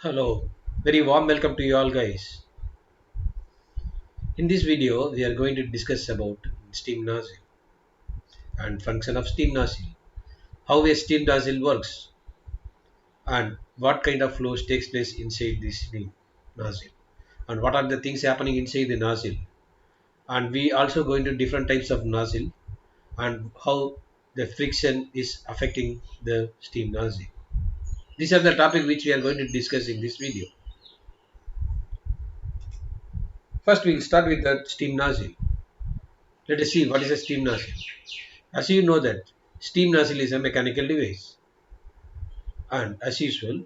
Hello, very warm welcome to you all guys. In this video, we are going to discuss about steam nozzle and function of steam nozzle, how a steam nozzle works, and what kind of flows takes place inside this steam nozzle, and what are the things happening inside the nozzle. And we also go into different types of nozzle and how the friction is affecting the steam nozzle. These are the topic which we are going to discuss in this video. First, we will start with the steam nozzle. Let us see what is a steam nozzle. As you know that steam nozzle is a mechanical device, and as usual,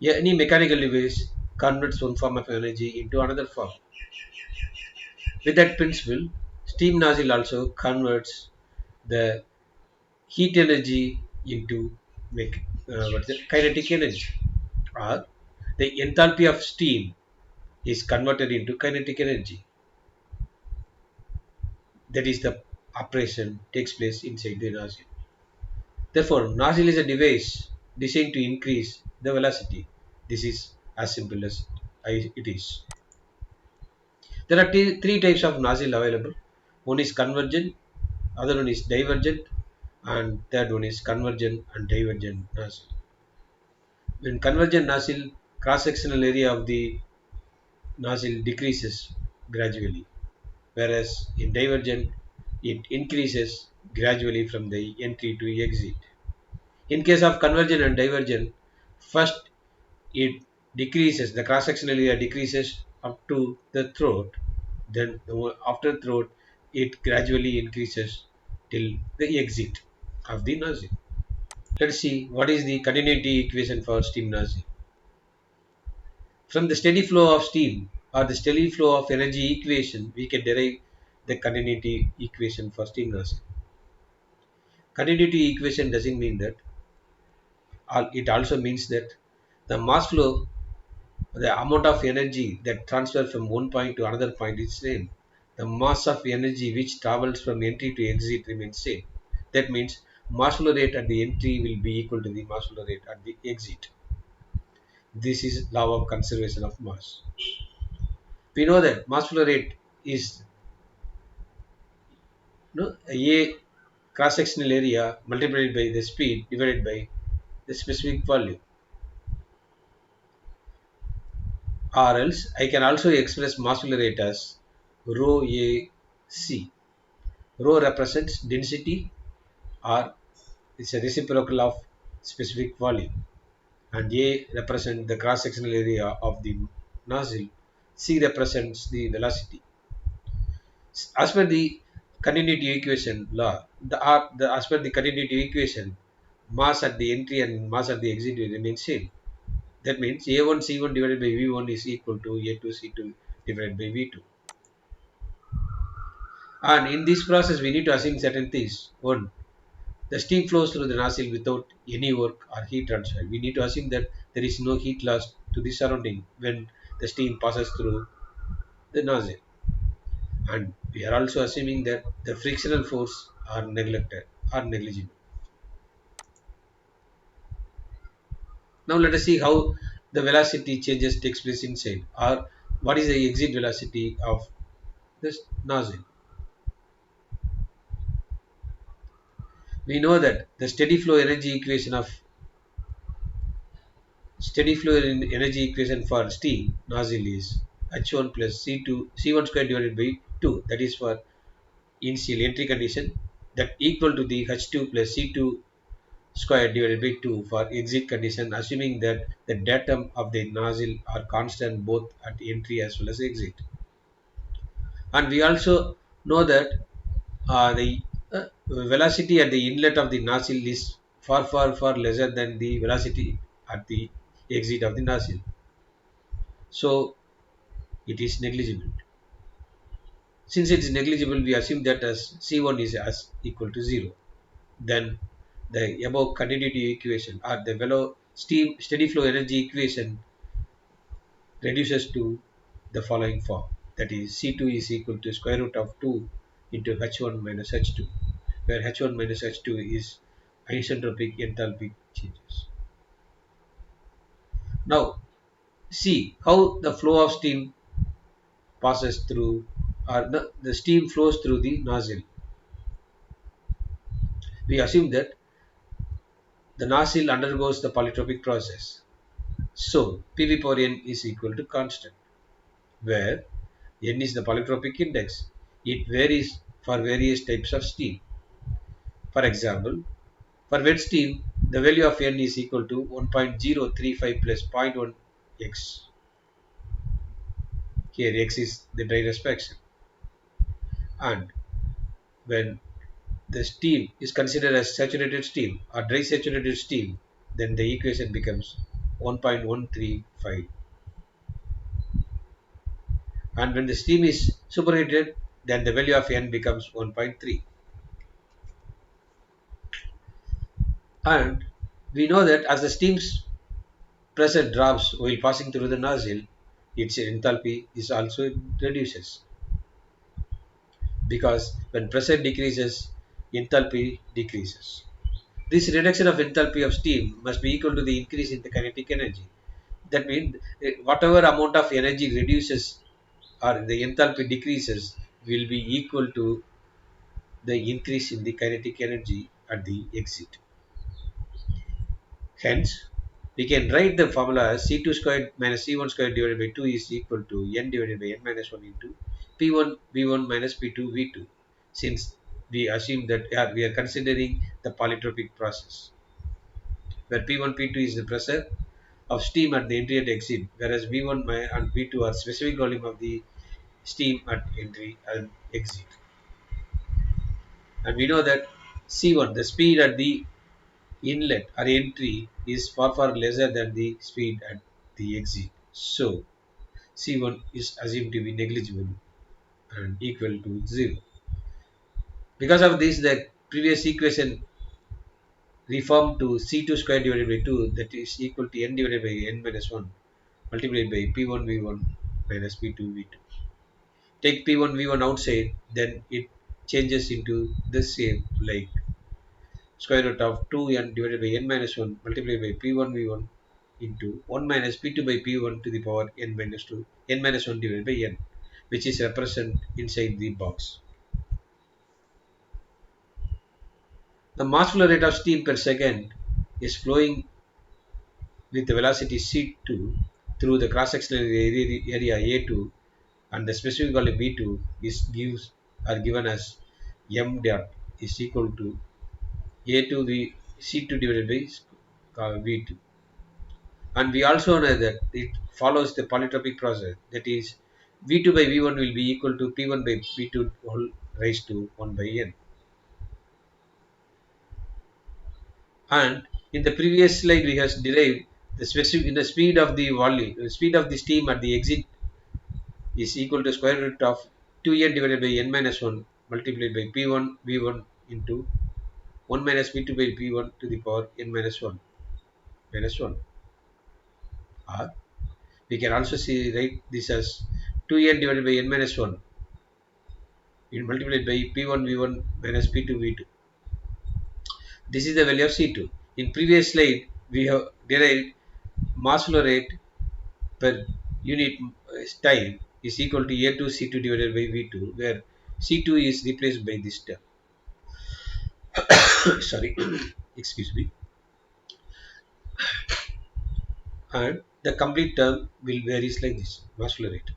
any mechanical device converts one form of energy into another form. With that principle, steam nozzle also converts the heat energy into kinetic energy, or the enthalpy of steam is converted into kinetic energy. That is the operation takes place inside the nozzle. Therefore, nozzle is a device designed to increase the velocity. This is as simple as it is. There are three types of nozzle available. One is convergent, other one is divergent, and third one is convergent and divergent nozzle. In convergent nozzle, cross-sectional area of the nozzle decreases gradually, whereas in divergent, it increases gradually from the entry to exit. In case of convergent and divergent, first it decreases, the cross sectional area decreases up to the throat, then after throat it gradually increases till the exit of the nozzle. Let's see what is the continuity equation for steam nozzle. From the steady flow of steam or the steady flow of energy equation, we can derive the continuity equation for steam nozzle. Continuity equation doesn't mean that, it also means that the mass flow, the amount of energy that transfers from one point to another point is same. The mass of energy which travels from entry to exit remains same. That means mass flow rate at the entry will be equal to the mass flow rate at the exit. This is law of conservation of mass. We know that mass flow rate is a cross sectional area multiplied by the speed divided by the specific volume. Or else I can also express mass flow rate as rho a c. Rho represents density, or it's a reciprocal of specific volume, and A represents the cross sectional area of the nozzle. C represents the velocity. As per the continuity equation law, as per the continuity equation, mass at the entry and mass at the exit will remain same. That means A1 C1 divided by V1 is equal to A2 C2 divided by V2. And in this process, we need to assume certain things. One, the steam flows through the nozzle without any work or heat transfer. We need to assume that there is no heat loss to the surrounding when the steam passes through the nozzle. And we are also assuming that the frictional force are neglected or negligible. Now let us see how the velocity changes takes place inside, or what is the exit velocity of this nozzle. We know that the steady flow energy equation for steam nozzle is H1 plus C2 C1 square divided by 2, that is for initial entry condition, that equal to the H2 plus C2 square divided by 2 for exit condition, assuming that the datum of the nozzle are constant both at entry as well as exit. And we also know that the velocity at the inlet of the nozzle is far lesser than the velocity at the exit of the nozzle. So it is negligible. Since it is negligible, we assume that as C1 is as equal to 0. Then the above continuity equation, or the steam steady flow energy equation, reduces to the following form. That is, C2 is equal to square root of 2 into H1 minus H2, where H1 minus H2 is isentropic enthalpy changes. Now, See how the flow of steam passes through, or the steam flows through the nozzle. We assume that the nozzle undergoes the polytropic process. So PV power n is equal to constant, where n is the polytropic index. It varies for various types of steam. For example, for wet steam, the value of n is equal to 1.035 plus zero point 0.1 x. Here x is the dryness fraction. And when the steam is considered as saturated steam or dry saturated steam, then the equation becomes 1.135. And when the steam is superheated, then the value of n becomes 1.3. And we know that as the steam's pressure drops while passing through the nozzle, its enthalpy is also reduces, because when pressure decreases, enthalpy decreases. This reduction of enthalpy of steam must be equal to the increase in the kinetic energy. That means whatever amount of energy reduces or the enthalpy decreases will be equal to the increase in the kinetic energy at the exit. Hence, we can write the formula as C2 squared minus C1 squared divided by 2 is equal to n divided by n minus 1 into P1 V1 minus P2 V2, since we assume that we are considering the polytropic process, where P1 P2 is the pressure of steam at the entry and exit, whereas V1 and V2 are specific volume of the steam at entry and exit. And we know that C1, the speed at the inlet or entry, is far far lesser than the speed at the exit. So C1 is assumed to be negligible and equal to 0. Because of this, the previous equation reformed to C2 square divided by 2, that is equal to n divided by n minus 1 multiplied by P1 V1 minus P2 V2. Take P1 V1 outside, then it changes into this shape like square root of 2n divided by n minus 1 multiplied by P1 V1 into 1 minus P2 by P1 to the power n minus 2, n minus 1 divided by n, which is represented inside the box. The mass flow rate of steam per second is flowing with the velocity c2 through the cross-sectional area A2, and the specific volume B2 is given as m dot is equal to A2 V C2 divided by V2. And we also know that it follows the polytropic process, that is V2 by V1 will be equal to P1 by P2 whole raised to 1 by n. And in the previous slide we have derived the specific in the speed of the volume, the speed of the steam at the exit is equal to square root of 2n divided by n minus 1 multiplied by P1 V1 into 1 minus P2 by P1 to the power n minus 1 minus 1. Or we can also see write this as 2n divided by n minus 1 multiplied by P1 V1 minus P2 V2. This is the value of C2. In previous slide, we have derived mass flow rate per unit time is equal to A2 C2 divided by V2, where C2 is replaced by this term. Sorry, excuse me. And the complete term will vary like this, mass flow rate.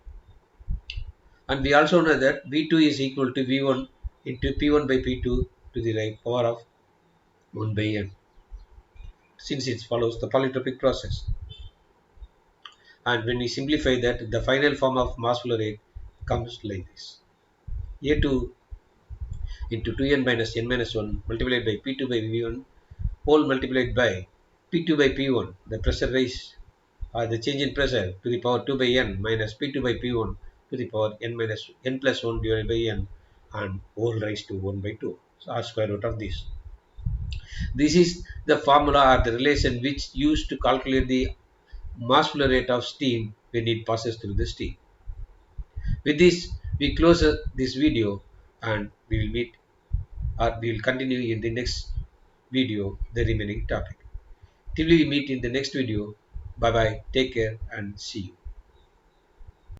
And we also know that V2 is equal to V1 into P1 by P2 to the right power of 1 by n, since it follows the polytropic process. And when we simplify that, the final form of mass flow rate comes like this: A2 into 2n minus n minus 1 multiplied by P2 by V1 whole multiplied by P2 by P1, the pressure rise or the change in pressure to the power 2 by n minus P2 by P1 to the power n minus n plus 1 divided by n, and whole rise to 1 by 2, so r square root of this. This is the formula or the relation which used to calculate the mass flow rate of steam when it passes through the steam. With this, we close this video, and we will meet or we will continue in the next video the remaining topic. Till we meet in the next video, Bye bye. Take care and see you.